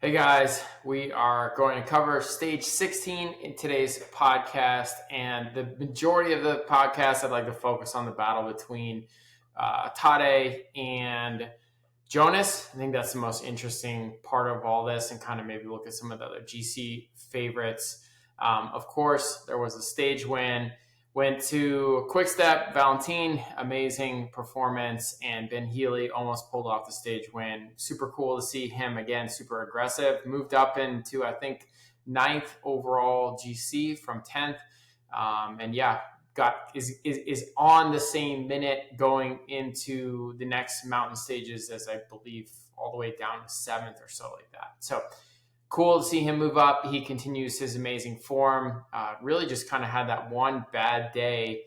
Hey guys, we are going to cover stage 16 in today's podcast, and the majority of the podcast I'd like to focus on the battle between Tadej and Jonas. I think that's the most interesting part of all this, and kind of maybe look at some of the other GC favorites. Of course, there was a stage win. Went to Quick Step, Valentin, amazing performance, and Ben Healy almost pulled off the stage win. Super cool to see him again, super aggressive. Moved up into, I think, 9th overall GC from 10th. And yeah, is on the same minute going into the next mountain stages as I believe all the way down to 7th or so like that. So cool to see him move up. He continues his amazing form. Really just kind of had that one bad day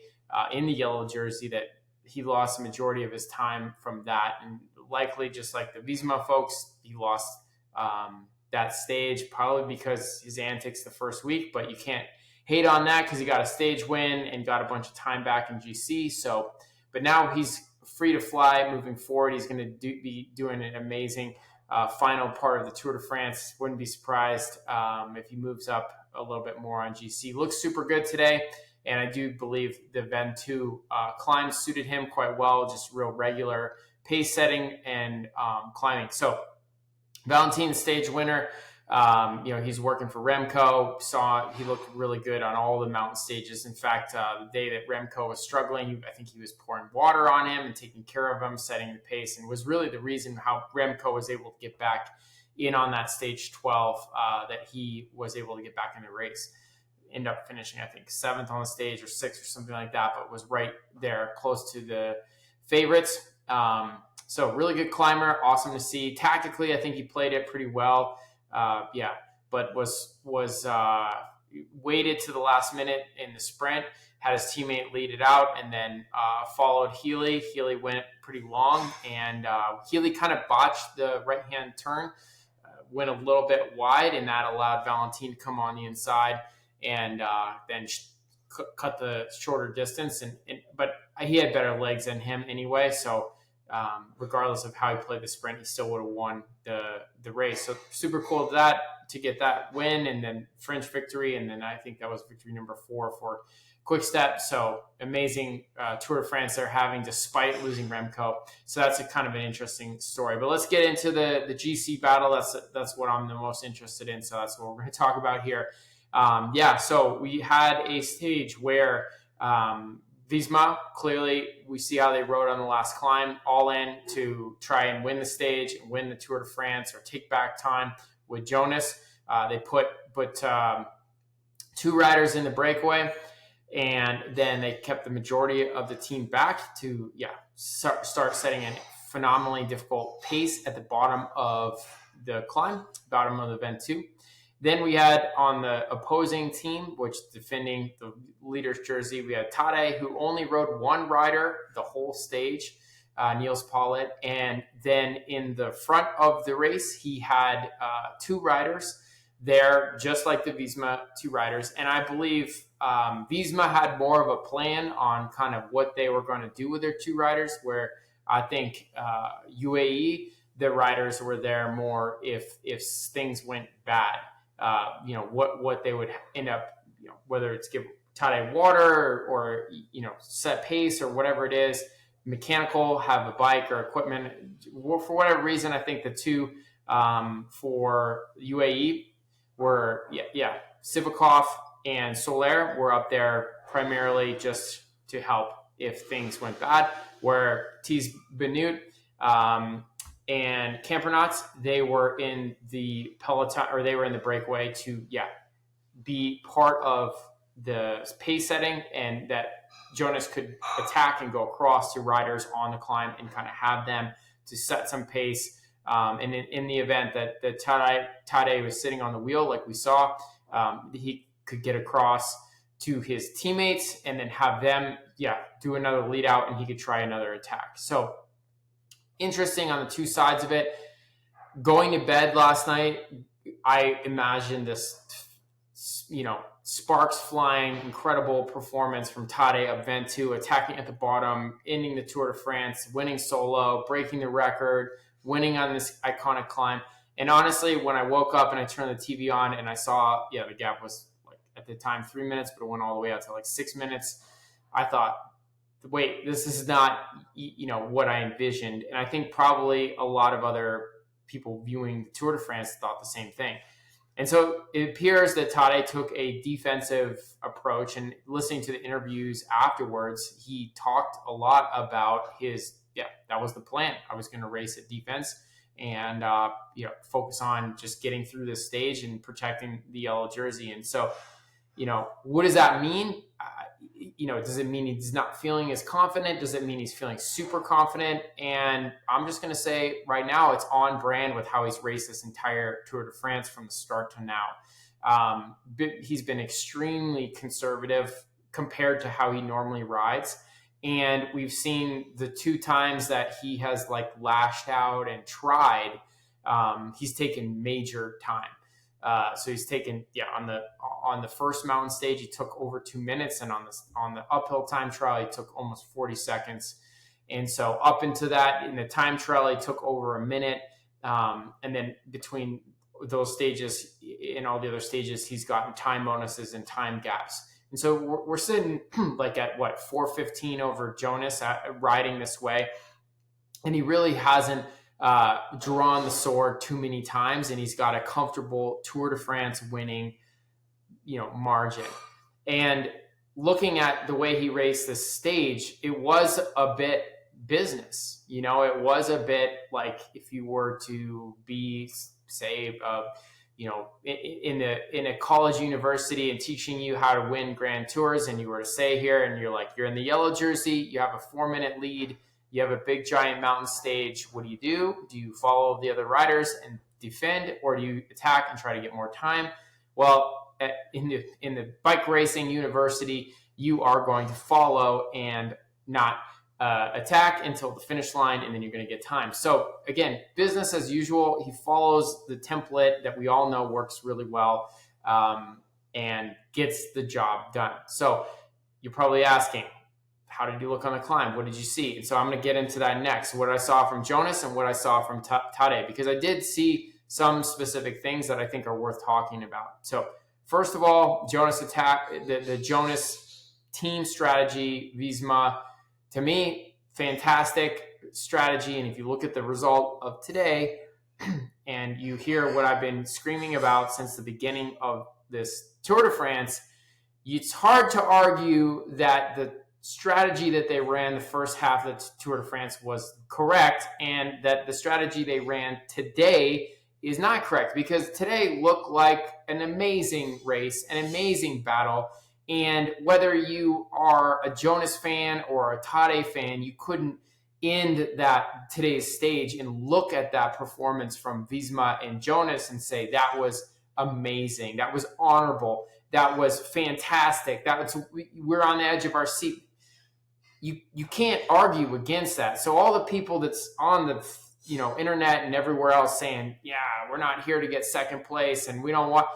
in the yellow jersey that he lost the majority of his time from that. And likely just like the Visma folks, he lost that stage probably because his antics the first week, but you can't hate on that because he got a stage win and got a bunch of time back in GC. So, but now he's free to fly moving forward. He's going to be doing an amazing final part of the Tour de France. Wouldn't be surprised if he moves up a little bit more on GC. Looks super good today, and I do believe the Ventoux climb suited him quite well, just real regular pace setting and climbing. So Valentin, stage winner. He's working for Remco. He looked really good on all the mountain stages. In fact, the day that Remco was struggling, I think he was pouring water on him and taking care of him, setting the pace, and was really the reason how Remco was able to get back in on that stage 12, that he was able to get back in the race. End up finishing, I think, 7th on the stage or 6th or something like that, but was right there close to the favorites. So really good climber, awesome to see. Tactically, I think he played it pretty well. But was waited to the last minute in the sprint, had his teammate lead it out, and then followed Healy. Healy went pretty long, and Healy kind of botched the right-hand turn, went a little bit wide, and that allowed Valentin to come on the inside and then cut the shorter distance. But he had better legs than him anyway, so regardless of how he played the sprint, he still would have won the race. So super cool to get that win, and then French victory, and then I think that was victory number 4 for Quick Step. So amazing Tour de France they're having despite losing Remco. So that's a kind of an interesting story. But let's get into the GC battle. That's what I'm the most interested in. So that's what we're going to talk about here. So we had a stage where Visma, clearly, we see how they rode on the last climb, all in to try and win the stage, win the Tour de France, or take back time with Jonas. They put 2 riders in the breakaway, and then they kept the majority of the team back to start setting a phenomenally difficult pace at the bottom of the climb, bottom of the Ventoux. Then we had on the opposing team, which defending the leader's jersey, we had Tadej, who only rode 1 rider the whole stage, Niels Paulet. And then in the front of the race, he had 2 riders there, just like the Visma 2 riders. And I believe Visma had more of a plan on kind of what they were going to do with their 2 riders, where I think UAE, the riders were there more if things went bad. What they would end up, whether it's give Tadej water or set pace or whatever it is, mechanical, have a bike or equipment. For whatever reason, I think the 2 for UAE were, Sivakov and Soler were up there primarily just to help if things went bad, where Thies Benoot, and Campernauts, they were in the peloton, or they were in the breakaway to be part of the pace setting, and that Jonas could attack and go across to riders on the climb and kind of have them to set some pace. And in the event that Tadej was sitting on the wheel, like we saw, he could get across to his teammates and then have them do another lead out, and he could try another attack. So interesting on the 2 sides of it. Going to bed last night, I imagined this, sparks flying, incredible performance from Tadej of Ventoux, attacking at the bottom, ending the Tour de France, winning solo, breaking the record, winning on this iconic climb. And honestly, when I woke up and I turned the TV on and I saw, the gap was like at the time 3 minutes, but it went all the way out to like 6 minutes. I thought, wait, this is not, what I envisioned. And I think probably a lot of other people viewing the Tour de France thought the same thing. And so it appears that Tadej took a defensive approach, and listening to the interviews afterwards, he talked a lot about that was the plan. I was going to race at defense and, focus on just getting through this stage and protecting the yellow jersey. And so, what does that mean? Does it mean he's not feeling as confident? Does it mean he's feeling super confident? And I'm just going to say right now, it's on brand with how he's raced this entire Tour de France from the start to now. He's been extremely conservative compared to how he normally rides. And we've seen the 2 times that he has lashed out and tried, he's taken major time. So he's taken, on the first mountain stage, he took over 2 minutes, and on the uphill time trial, he took almost 40 seconds. And so up into that, in the time trial, he took over a minute. And then between those stages and all the other stages, he's gotten time bonuses and time gaps. And so we're sitting at 4:15 over Jonas riding this way. And he really hasn't drawn the sword too many times, and he's got a comfortable Tour de France winning, margin. And looking at the way he raced this stage, it was a bit business. It was a bit like if you were to be, say, in a college university and teaching you how to win Grand Tours, and you were to say here, and you're in the yellow jersey, you have a 4-minute lead. You have a big giant mountain stage. What do? Do you follow the other riders and defend, or do you attack and try to get more time? Well, in the bike racing university, you are going to follow and not attack until the finish line, and then you're going to get time. So again, business as usual. He follows the template that we all know works really well, and gets the job done. So you're probably asking, how did you look on the climb? What did you see? And so I'm going to get into that next. What I saw from Jonas and what I saw from Tadej, because I did see some specific things that I think are worth talking about. So first of all, Jonas the Jonas team strategy, Visma, to me, fantastic strategy. And if you look at the result of today and you hear what I've been screaming about since the beginning of this Tour de France, it's hard to argue that the strategy that they ran the first half of the Tour de France was correct, and that the strategy they ran today is not correct, because today looked like an amazing race, an amazing battle. And whether you are a Jonas fan or a Tadej fan, you couldn't end today's stage and look at that performance from Visma and Jonas and say that was amazing, that was honorable, that was fantastic, we're on the edge of our seat. You can't argue against that. So all the people that's on the internet and everywhere else saying, we're not here to get second place and we don't want,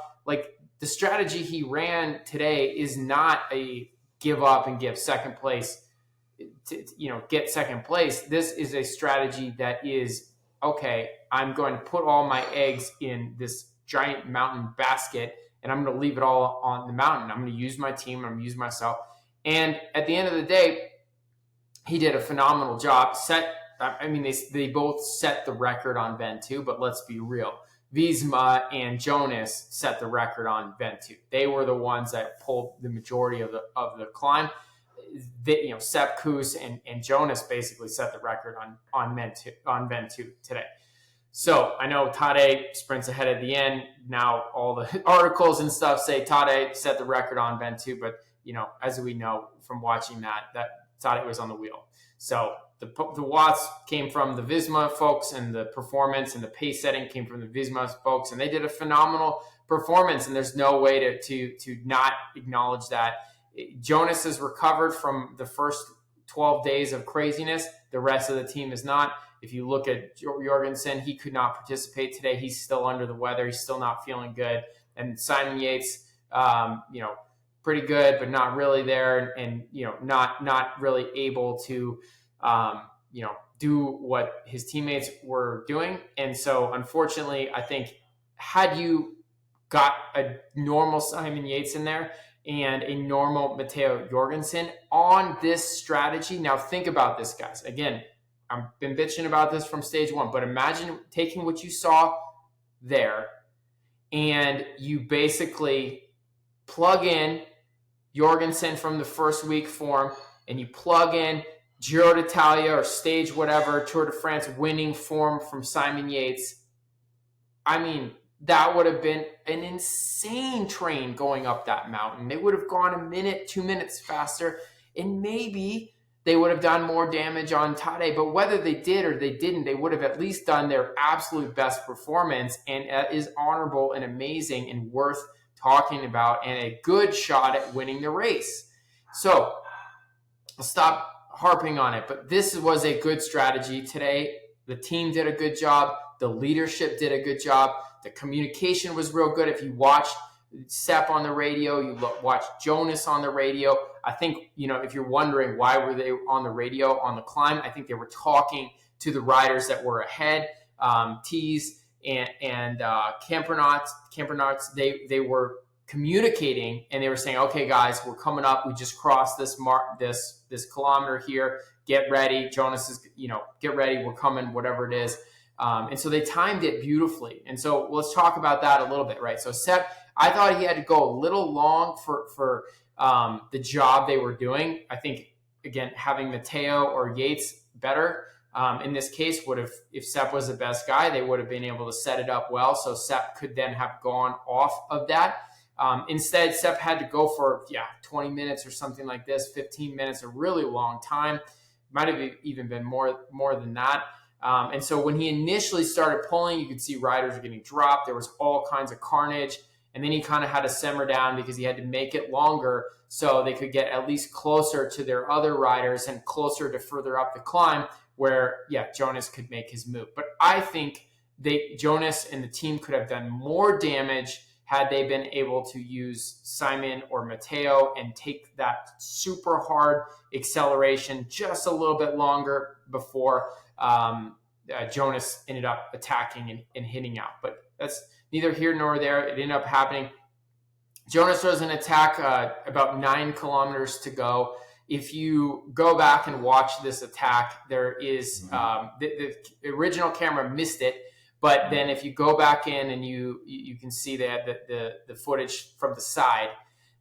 the strategy he ran today is not a give up and give second place get second place. This is a strategy that is, okay, I'm going to put all my eggs in this giant mountain basket and I'm going to leave it all on the mountain. I'm going to use my team. I'm going to use myself. And at the end of the day, he did a phenomenal job. They both set the record on Ventoux, but let's be real. Visma and Jonas set the record on Ventoux. They were the ones that pulled the majority of the climb. Sepp Kuss and Jonas basically set the record on Ventoux today. So I know Tadej sprints ahead at the end. Now all the articles and stuff say Tadej set the record on Ventoux, but as we know from watching that Tadej was on the wheel. So the watts came from the Visma folks, and the performance and the pace setting came from the Visma folks, and they did a phenomenal performance. And there's no way to not acknowledge that. Jonas has recovered from the first 12 days of craziness. The rest of the team is not. If you look at Jorgensen, he could not participate today. He's still under the weather. He's still not feeling good. And Simon Yates, pretty good, but not really there, and not really able to do what his teammates were doing. And so unfortunately, I think had you got a normal Simon Yates in there and a normal Matteo Jorgensen on this strategy. Now think about this, guys. Again, I've been bitching about this from stage one, but imagine taking what you saw there and you basically plug in Jorgensen from the first week form and you plug in Giro d'Italia or stage whatever, Tour de France winning form from Simon Yates. I mean, that would have been an insane train going up that mountain. They would have gone a minute, 2 minutes faster, and maybe they would have done more damage on Tadej. But whether they did or they didn't, they would have at least done their absolute best performance, and is honorable and amazing and worth talking about and a good shot at winning the race. So I'll stop harping on it, but this was a good strategy today. The team did a good job. The leadership did a good job. The communication was real good. If you watched Sepp on the radio, you watched Jonas on the radio. I think, if you're wondering why were they on the radio on the climb, I think they were talking to the riders that were ahead, Tees and Campernauts. They were communicating and they were saying, okay, guys, we're coming up. We just crossed this kilometer here. Get ready. Jonas is, get ready. We're coming, whatever it is. And so they timed it beautifully. And so let's talk about that a little bit, right? So Sepp, I thought he had to go a little long for the job they were doing. I think, again, having Matteo or Yates better in this case would have, if Sepp was the best guy, they would have been able to set it up well. So Sepp could then have gone off of that. Instead, Sepp had to go for, 20 minutes or something like this, 15 minutes, a really long time. Might have even been more than that. And so when he initially started pulling, you could see riders were getting dropped. There was all kinds of carnage. And then he kind of had to simmer down because he had to make it longer so they could get at least closer to their other riders and closer to further up the climb where, Jonas could make his move. But I think Jonas and the team could have done more damage had they been able to use Simon or Matteo and take that super hard acceleration just a little bit longer before Jonas ended up attacking and hitting out. But that's neither here nor there. It ended up happening. Jonas does an attack about 9 kilometers to go. If you go back and watch this attack, there is the original camera missed it. But then if you go back in and you can see that the footage from the side,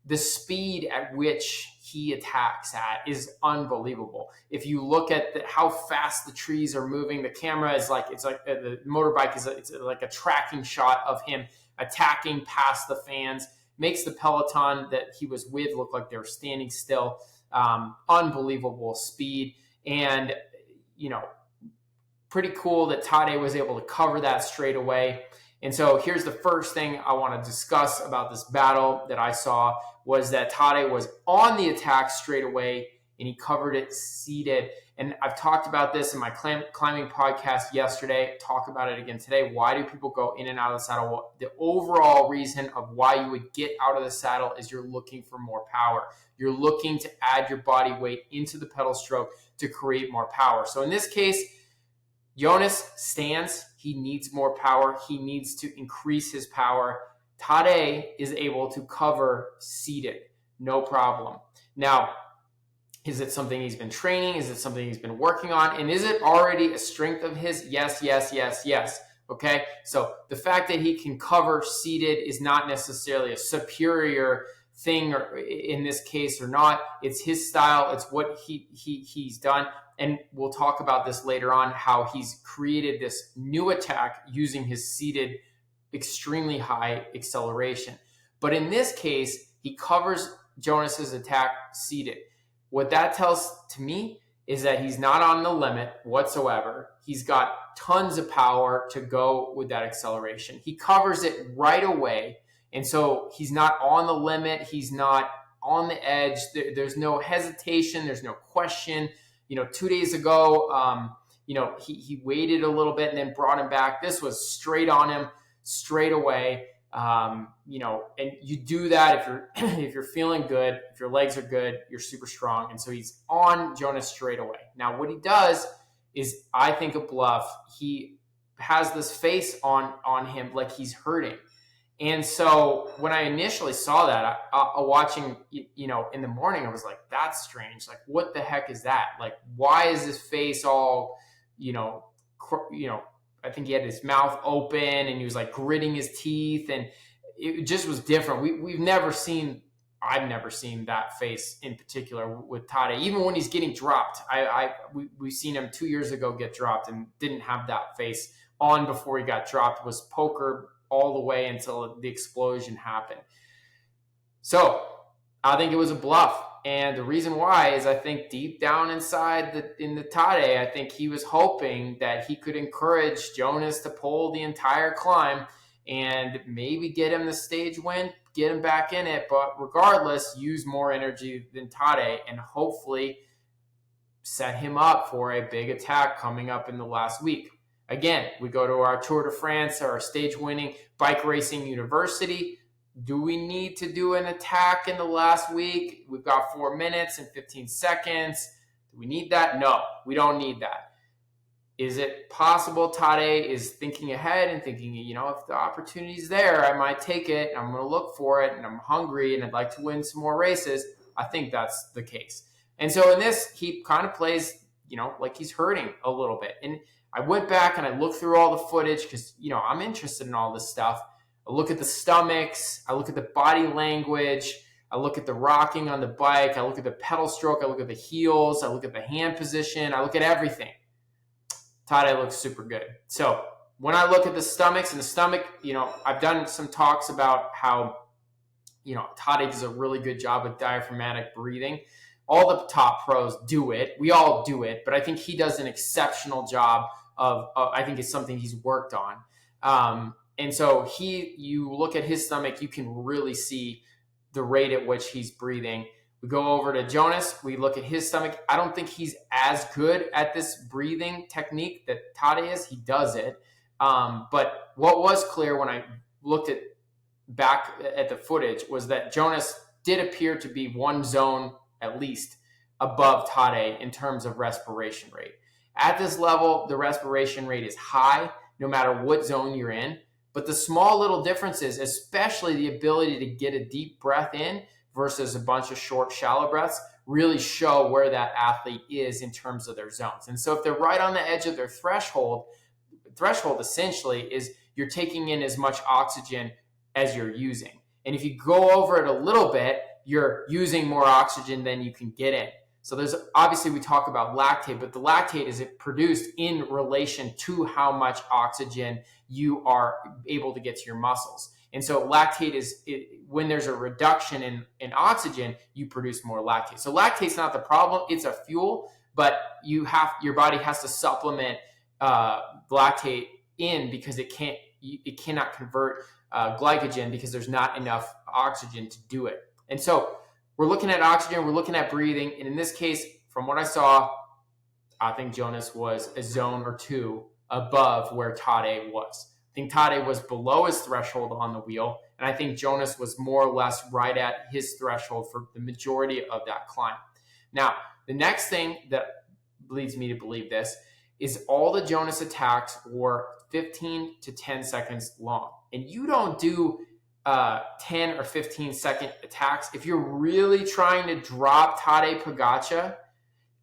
the speed at which he attacks at is unbelievable. If you look at how fast the trees are moving, the camera is like, the motorbike it's like a tracking shot of him attacking past the fans, makes the peloton that he was with look like they were standing still. Unbelievable speed. And, pretty cool that Tadej was able to cover that straight away. And so here's the first thing I want to discuss about this battle that I saw was that Tadej was on the attack straight away and he covered it seated. And I've talked about this in my climbing podcast yesterday, talk about it again today. Why do people go in and out of the saddle? Well, the overall reason of why you would get out of the saddle is you're looking for more power. You're looking to add your body weight into the pedal stroke to create more power. So in this case, Jonas stands. He needs more power. He needs to increase his power. Tadej is able to cover seated. No problem. Now, is it something he's been training? Is it something he's been working on? And is it already a strength of his? Yes, yes, yes, yes. Okay? So the fact that he can cover seated is not necessarily a superior thing or in this case or not. It's his style. It's what he's done. And we'll talk about this later on, how he's created this new attack using his seated, extremely high acceleration. But in this case, he covers Jonas's attack seated. What that tells to me is that he's not on the limit whatsoever. He's got tons of power to go with that acceleration. He covers it right away. And so he's not on the limit. He's not on the edge. There's no hesitation. There's no question. 2 days ago, he waited a little bit and then brought him back. This was straight on him, straight away. And you do that if you're feeling good, if your legs are good, you're super strong. And so he's on Jonas straight away. Now, what he does is, I think, a bluff. He has this face on him like he's hurting. And so when I initially saw that, watching, in the morning, I was like, that's strange. Like, what the heck is that? Like, why is his face all, I think he had his mouth open and he was like gritting his teeth, and it just was different. I've never seen that face in particular with Tadej. Even when he's getting dropped, we've seen him 2 years ago get dropped and didn't have that face on before he got dropped. Was poker all the way until the explosion happened. So I think it was a bluff. And the reason why is I think deep down inside in the Tadej, I think he was hoping that he could encourage Jonas to pull the entire climb and maybe get him the stage win, get him back in it. But regardless, use more energy than Tadej and hopefully set him up for a big attack coming up in the last week. Again, we go to our Tour de France, our stage-winning bike racing university. Do we need to do an attack in the last week? We've got 4 minutes and 15 seconds. Do we need that? No, we don't need that. Is it possible Tadej is thinking ahead and thinking, if the opportunity's there, I might take it. I'm going to look for it, and I'm hungry, and I'd like to win some more races. I think that's the case. And so in this, he kind of plays, like he's hurting a little bit. And I went back and I looked through all the footage because, I'm interested in all this stuff. I look at the stomachs. I look at the body language. I look at the rocking on the bike. I look at the pedal stroke. I look at the heels. I look at the hand position. I look at everything. Tadej looks super good. So when I look at the stomachs and the stomach, I've done some talks about how, Tadej does a really good job with diaphragmatic breathing. All the top pros do it. We all do it, but I think he does an exceptional job of I think it's something he's worked on. And so you look at his stomach, you can really see the rate at which he's breathing. We go over to Jonas. We look at his stomach. I don't think he's as good at this breathing technique that Tadej is. He does it. But what was clear when I looked back at the footage was that Jonas did appear to be one zone at least above Tadej in terms of respiration rate. At this level, the respiration rate is high no matter what zone you're in. But the small little differences, especially the ability to get a deep breath in versus a bunch of short, shallow breaths, really show where that athlete is in terms of their zones. And so if they're right on the edge of their threshold essentially is you're taking in as much oxygen as you're using. And if you go over it a little bit, you're using more oxygen than you can get in. So there's obviously we talk about lactate, but the lactate is produced in relation to how much oxygen you are able to get to your muscles. And so lactate when there's a reduction in oxygen, you produce more lactate. So lactate's not the problem; it's a fuel, but your body has to supplement lactate in because it cannot convert glycogen because there's not enough oxygen to do it. And so we're looking at oxygen, we're looking at breathing. And in this case, from what I saw, I think Jonas was a zone or two above where Tadej was. I think Tadej was below his threshold on the wheel. And I think Jonas was more or less right at his threshold for the majority of that climb. Now, the next thing that leads me to believe this is all the Jonas attacks were 15 to 10 seconds long. And you don't do 10 or 15 second attacks. If you're really trying to drop Tadej Pogačar,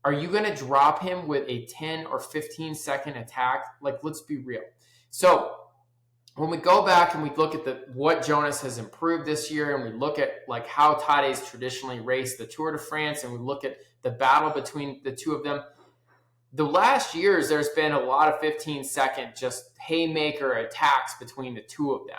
are you going to drop him with a 10 or 15 second attack? Like, let's be real. So when we go back and we look at what Jonas has improved this year, and we look at like how Tadej's traditionally raced the Tour de France, and we look at the battle between the two of them, the last years there's been a lot of 15-second just haymaker attacks between the two of them.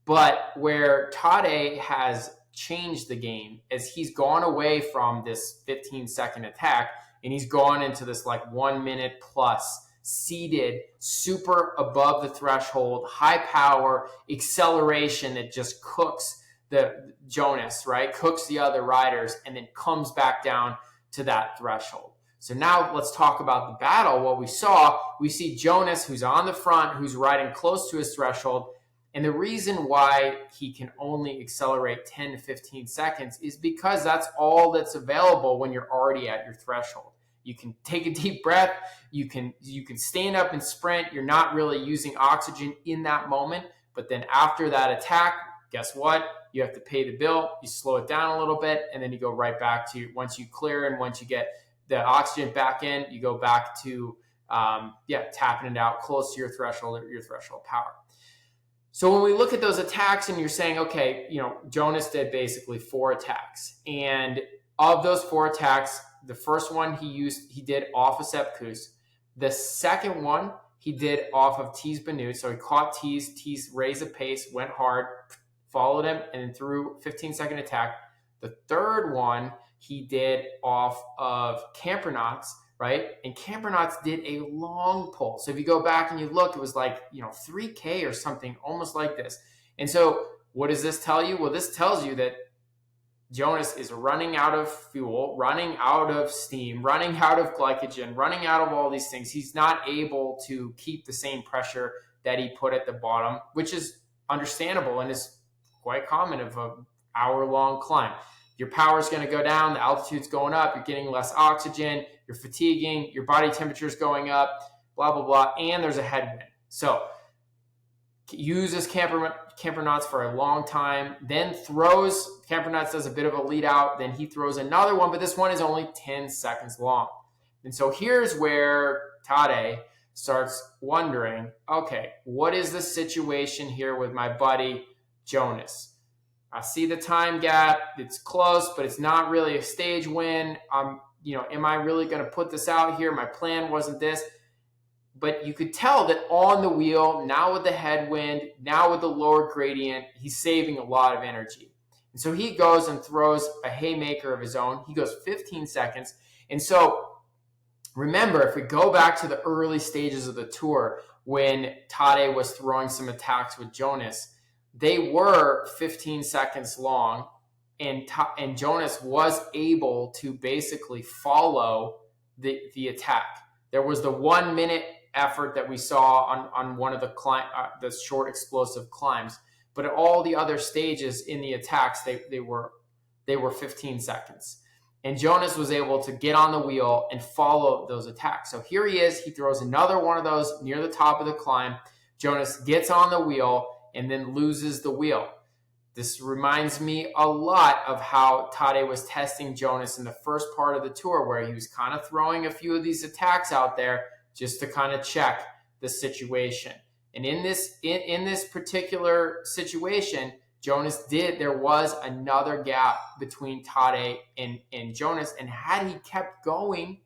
But where Tadej has changed the game is he's gone away from this 15-second attack and he's gone into this like 1 minute plus seated, super above the threshold, high power acceleration that just cooks the Jonas, right? Cooks the other riders and then comes back down to that threshold. So now let's talk about the battle. What we see Jonas who's on the front, who's riding close to his threshold. And the reason why he can only accelerate 10 to 15 seconds is because that's all that's available when you're already at your threshold. You can take a deep breath. You can stand up and sprint. You're not really using oxygen in that moment. But then after that attack, guess what? You have to pay the bill. You slow it down a little bit, and then you go right back to, once you clear and once you get the oxygen back in, you go back to tapping it out close to your threshold power. So when we look at those attacks and you're saying, okay, Jonas did basically 4 attacks. And of those 4 attacks, the first one he did off of Sepp Kuss. The second one he did off of Tadej Pogačar. So he caught Tadej raised the pace, went hard, followed him, and then threw 15-second attack. The third one he did off of Campernots, right? And Campernots did a long pull. So if you go back and you look, it was like, 3K or something, almost like this. And so what does this tell you? Well, this tells you that Jonas is running out of fuel, running out of steam, running out of glycogen, running out of all these things. He's not able to keep the same pressure that he put at the bottom, which is understandable and is quite common of an hour-long climb. Your power is going to go down, the altitude's going up, you're getting less oxygen, you're fatiguing, your body temperature is going up, blah, blah, blah, and there's a headwind. So uses Campernots for a long time, then throws, Campernots does a bit of a lead out, then he throws another one, but this one is only 10 seconds long. And so here's where Tadej starts wondering, okay, what is the situation here with my buddy Jonas? I see the time gap, it's close, but it's not really a stage win. Am I really going to put this out here? My plan wasn't this. But you could tell that on the wheel, now with the headwind, now with the lower gradient, he's saving a lot of energy. And so he goes and throws a haymaker of his own. He goes 15 seconds. And so remember, if we go back to the early stages of the tour, when Tadej was throwing some attacks with Jonas, they were 15 seconds long, and Jonas was able to basically follow the attack. There was the 1 minute effort that we saw on one of the short explosive climbs, but at all the other stages in the attacks, they were 15 seconds. And Jonas was able to get on the wheel and follow those attacks. So here he is, he throws another one of those near the top of the climb. Jonas gets on the wheel and then loses the wheel. This reminds me a lot of how Tadej was testing Jonas in the first part of the tour, where he was kind of throwing a few of these attacks out there just to kind of check the situation. And in this particular situation, there was another gap between Tadej and Jonas. And had he kept going,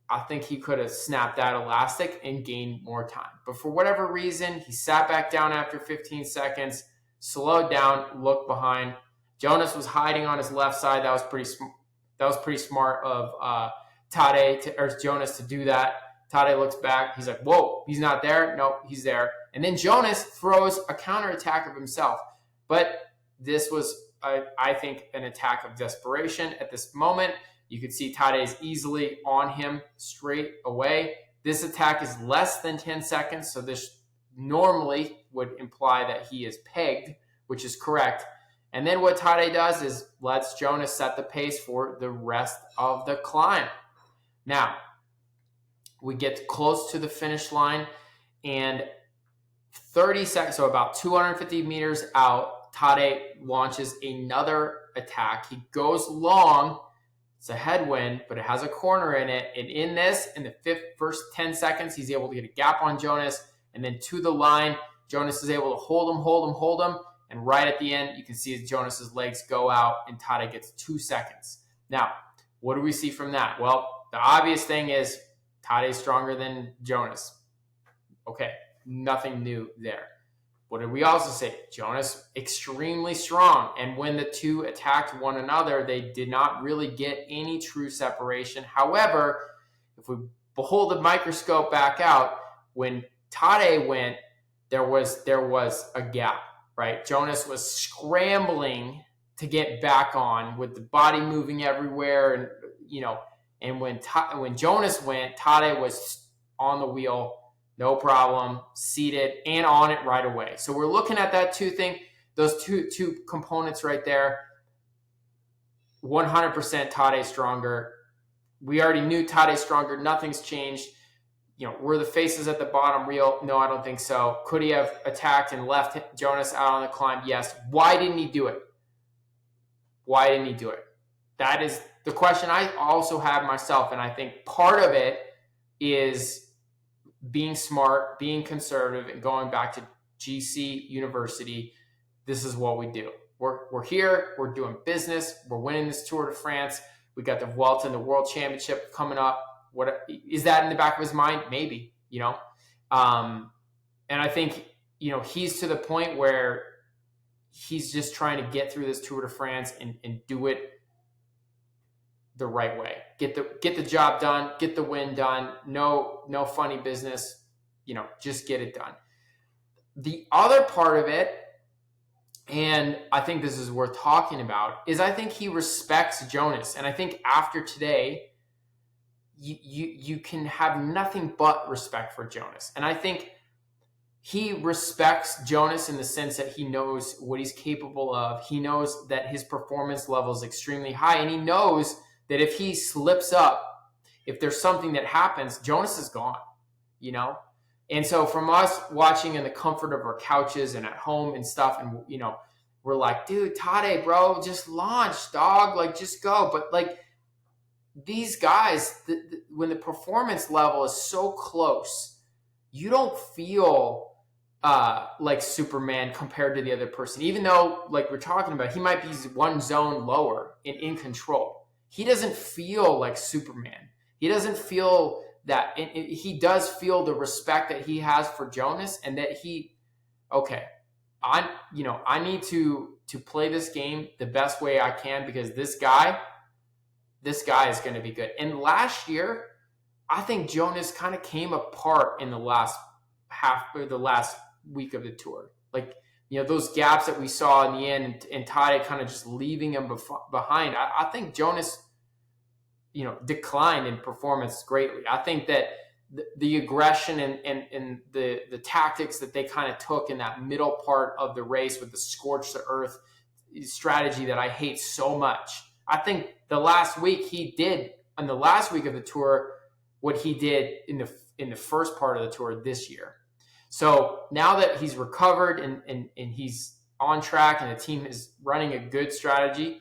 I think he could have snapped that elastic and gained more time. But for whatever reason, he sat back down after 15 seconds, slowed down, looked behind. Jonas was hiding on his left side. That was pretty smart of Jonas to do that. Tadej looks back. He's like, whoa, he's not there. No, he's there. And then Jonas throws a counterattack of himself. But this was, I think, an attack of desperation at this moment. You could see Tadej is easily on him straight away. This attack is less than 10 seconds, so this normally would imply that he is pegged, which is correct. And then what Tadej does is lets Jonas set the pace for the rest of the climb. Now, we get close to the finish line, and 30 seconds, so about 250 meters out, Tadej launches another attack. He goes long. It's a headwind, but it has a corner in it. And in the first 10 seconds, he's able to get a gap on Jonas. And then to the line, Jonas is able to hold him. And right at the end, you can see Jonas's legs go out and Tadej gets 2 seconds. Now, what do we see from that? Well, the obvious thing is Tadej's stronger than Jonas. Okay, nothing new there. What did we also say? Jonas, extremely strong. And when the two attacked one another, they did not really get any true separation. However, if we hold the microscope back out, when Tadej went, there was a gap, right? Jonas was scrambling to get back on with the body moving everywhere. And when Jonas went, Tadej was on the wheel, no problem, seated, and on it right away. So we're looking at those two components right there. 100% Tadej stronger. we already knew Tadej's stronger. Nothing's changed. Were the faces at the bottom real? No, I don't think so. Could he have attacked and left Jonas out on the climb? Yes. Why didn't he do it? Why didn't he do it? That is the question I also have myself. And I think part of it is being smart, being conservative, and going back to GC University. This is what we do. We're here. We're doing business. We're winning this Tour de France. We got the Vuelta and the World Championship coming up. What is that in the back of his mind? Maybe, and I think, he's to the point where he's just trying to get through this Tour de France and do it the right way. Get the job done, get the win done. No funny business, just get it done. The other part of it, and I think this is worth talking about, is I think he respects Jonas. And I think after today, you can have nothing but respect for Jonas. And I think he respects Jonas in the sense that he knows what he's capable of. He knows that his performance level is extremely high. And he knows that if he slips up, if there's something that happens, Jonas is gone, And so from us watching in the comfort of our couches and at home and stuff, and, we're like, dude, Tadej, bro, just launch, dog. Like, just go. But, like, these guys, when the performance level is so close, you don't feel like Superman compared to the other person. Even though, like we're talking about, he might be one zone lower and in control. He doesn't feel like Superman. He doesn't feel that. He does feel the respect that he has for Jonas, and that I need to play this game the best way I can, because this guy is going to be good. And last year, I think Jonas kind of came apart in the last week of the Tour. Like, those gaps that we saw in the end, and Tadej kind of just leaving him behind. I think Jonas, declined in performance greatly. I think that the aggression and the tactics that they kind of took in that middle part of the race with the scorch the earth strategy that I hate so much. I think the last week of the Tour, what he did in the first part of the Tour this year. So now that he's recovered and he's on track and the team is running a good strategy,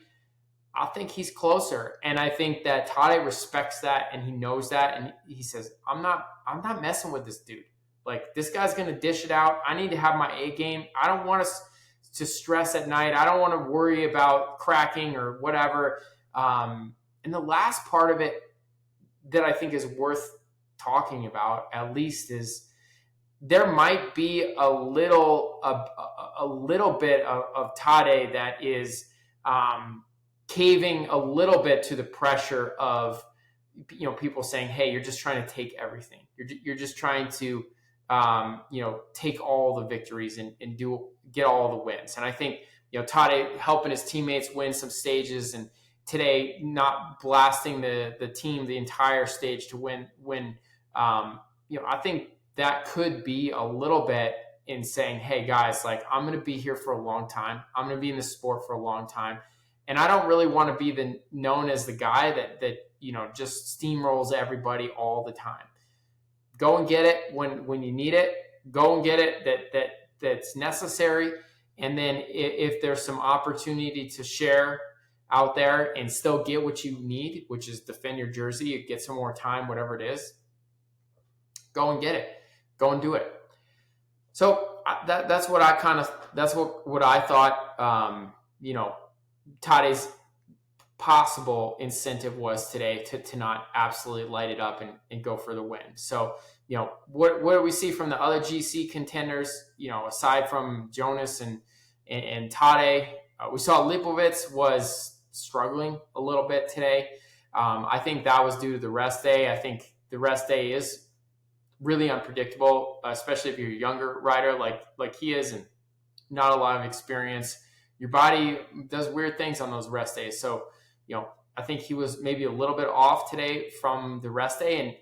I think he's closer. And I think that Tadej respects that, and he knows that, and he says, I'm not messing with this dude. Like, this guy's going to dish it out. I need to have my A game. I don't want to stress at night. I don't want to worry about cracking or whatever. And the last part of it that I think is worth talking about, at least, is there might be a little bit of Tadej that is caving a little bit to the pressure of people saying, hey, you're just trying to take everything. You're just trying to take all the victories and get all the wins. And I think Tadej helping his teammates win some stages, and today not blasting the team the entire stage to win. I think that could be a little bit in saying, hey guys, like, I'm going to be here for a long time. I'm going to be in the sport for a long time. And I don't really want to be known as the guy that just steamrolls everybody all the time. Go and get it when you need it. Go and get it that's necessary. And then if there's some opportunity to share out there and still get what you need, which is defend your jersey, get some more time, whatever it is, go and get it. Go and do it. So that's what I thought. Tadej's possible incentive was today to not absolutely light it up and go for the win. So, what do we see from the other GC contenders, aside from Jonas and Tadej? We saw Lipovitz was struggling a little bit today. I think that was due to the rest day. I think the rest day is really unpredictable, especially if you're a younger rider like he is and not a lot of experience. Your body does weird things on those rest days. So, I think he was maybe a little bit off today from the rest day, and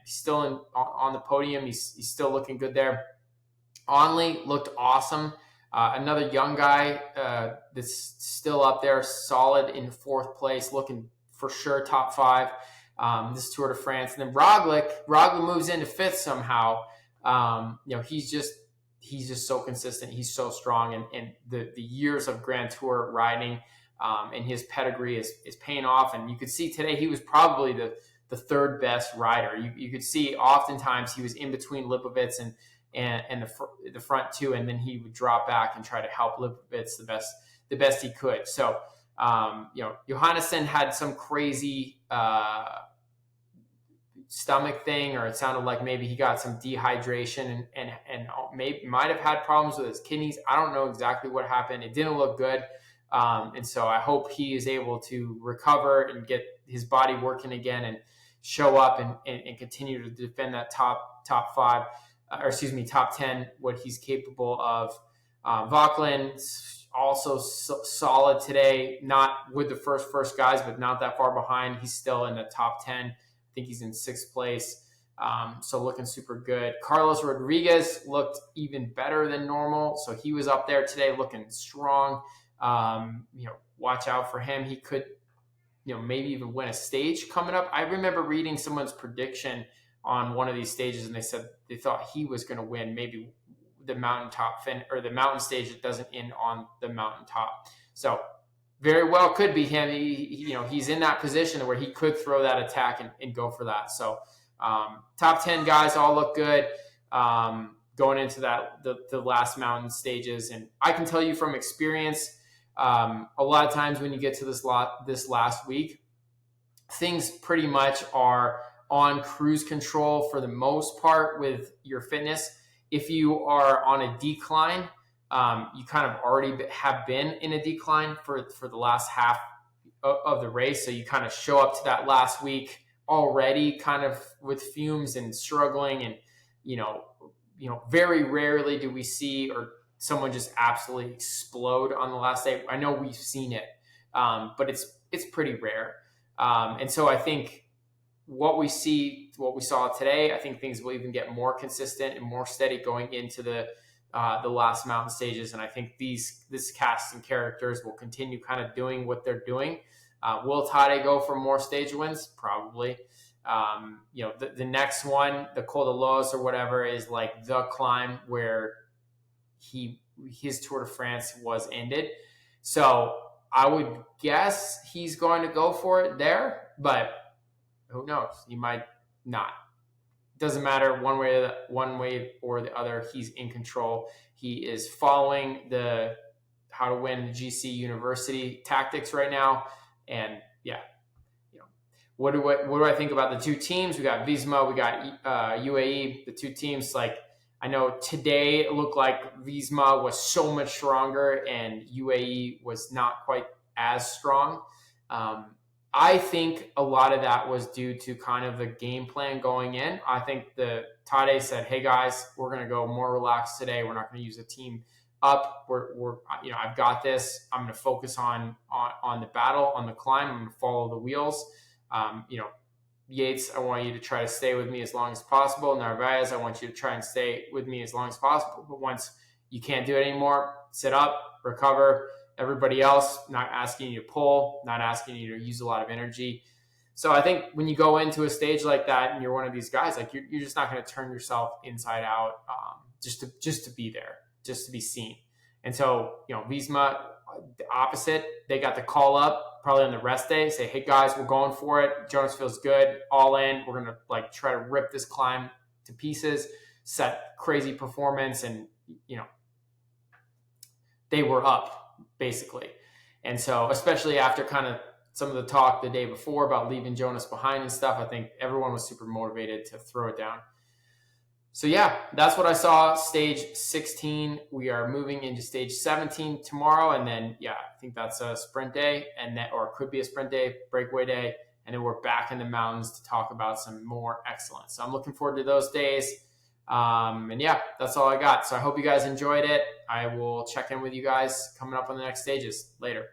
he's still on the podium. He's still looking good there. Onley looked awesome. Another young guy that's still up there, solid in fourth place, looking for sure top five. this Tour de France. And then Roglic moves into fifth somehow. He's just so consistent. He's so strong, and the years of Grand Tour riding and his pedigree is paying off. And you could see today he was probably the third best rider. You could see oftentimes he was in between Lipovitz and the front two, and then he would drop back and try to help Lipovitz the best he could. So Johannesson had some crazy stomach thing, or it sounded like maybe he got some dehydration and maybe might have had problems with his kidneys. I don't know exactly what happened. It didn't look good. And so I hope he is able to recover and get his body working again and show up and continue to defend that top 10, what he's capable of. Vauquelin also solid today, not with the first guys, but not that far behind. He's still in the top 10. I think he's in 6th place. So looking super good. Carlos Rodriguez looked even better than normal. So he was up there today looking strong. Watch out for him. He could, maybe even win a stage coming up. I remember reading someone's prediction on one of these stages, and they said they thought he was going to win maybe the mountaintop or the mountain stage that doesn't end on the mountaintop. So very well could be him. He's in that position where he could throw that attack and go for that. So top 10 guys all look good going into the last mountain stages. And I can tell you from experience, a lot of times when you get to this last week, things pretty much are on cruise control for the most part with your fitness. If you are on a decline, you kind of already have been in a decline for the last half of the race. So you kind of show up to that last week already kind of with fumes and struggling. And, very rarely do we see or someone just absolutely explode on the last day. I know we've seen it, but it's pretty rare. And so I think what we saw today, I think things will even get more consistent and more steady going into the last mountain stages. And I think this cast and characters will continue kind of doing what they're doing. Will Tadej go for more stage wins? Probably. The next one, the Col de Los or whatever, is like the climb where his Tour de France was ended. So I would guess he's going to go for it there, but who knows? He might not. Doesn't matter one way or the other. He's in control. He is following the how to win the GC University tactics right now. And yeah, what do I think about the two teams? We got Visma, we got UAE. The two teams, I know today it looked like Visma was so much stronger and UAE was not quite as strong. I think a lot of that was due to kind of the game plan going in. I think the Tadej said, "Hey guys, we're going to go more relaxed today. We're not going to use the team up. I've got this. I'm going to focus on the battle, on the climb. I'm going to follow the wheels. Yates, I want you to try to stay with me as long as possible. Narvaez, I want you to try and stay with me as long as possible. But once you can't do it anymore, sit up, recover." Everybody else, not asking you to pull, not asking you to use a lot of energy. So I think when you go into a stage like that and you're one of these guys, you're just not going to turn yourself inside out just to be there, just to be seen. And so, Visma, the opposite, they got the call up probably on the rest day, say, "Hey guys, we're going for it. Jonas feels good, all in. We're going to try to rip this climb to pieces, set crazy performance." And, they were up, basically. And so, especially after kind of some of the talk the day before about leaving Jonas behind and stuff, I think everyone was super motivated to throw it down. So yeah, that's what I saw. Stage 16. We are moving into stage 17 tomorrow. And then, I think that's a sprint day, or it could be a sprint day, breakaway day. And then we're back in the mountains to talk about some more excellence. So I'm looking forward to those days. And yeah, that's all I got. So I hope you guys enjoyed it. I will check in with you guys coming up on the next stages later.